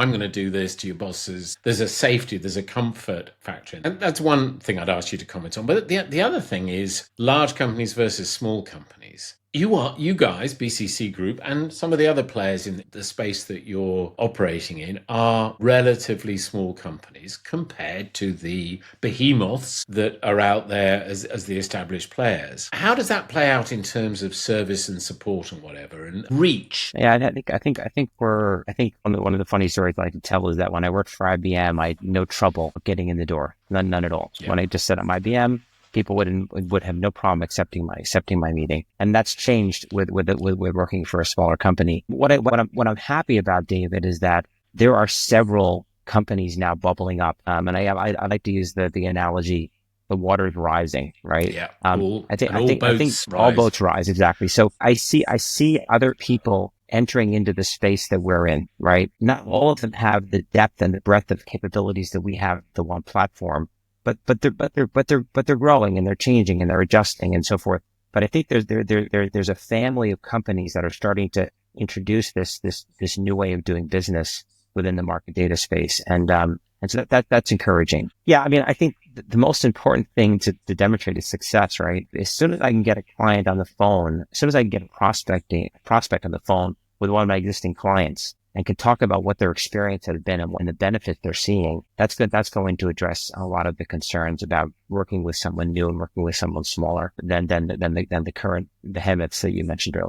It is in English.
I'm going to do this to your bosses. There's a safety, there's a comfort factor. And that's one thing I'd ask you to comment on. But the other thing is large companies versus small companies. You guys, BCC Group, and some of the other players in the space that you're operating in are relatively small companies compared to the behemoths that are out there as the established players. How does that play out in terms of service and support and whatever and reach? Yeah, I think one of the funny stories I like to tell is that when I worked for IBM, I had no trouble getting in the door, none at all. Yeah. When I just set up IBM, people would have no problem accepting my meeting, and that's changed with working for a smaller company. What I'm happy about, David, is that there are several companies now bubbling up, and I like to use the analogy, the water is rising, right? Yeah. I think Boats all rise. boats rise, exactly. So I see other people entering into the space that we're in, right? Not all of them have the depth and the breadth of capabilities that we have, the one platform, but they're growing and they're changing and they're adjusting and so forth. But I think there's a family of companies that are starting to introduce this new way of doing business within the market data space. And so that's encouraging. Yeah. I mean, I think the most important thing to demonstrate is success, right? As soon as I can get a client on the phone, as soon as I can get a prospect on the phone with one of my existing clients and can talk about what their experience has been and the benefits they're seeing, that's good. That's going to address a lot of the concerns about working with someone new and working with someone smaller than the current behemoths that you mentioned earlier.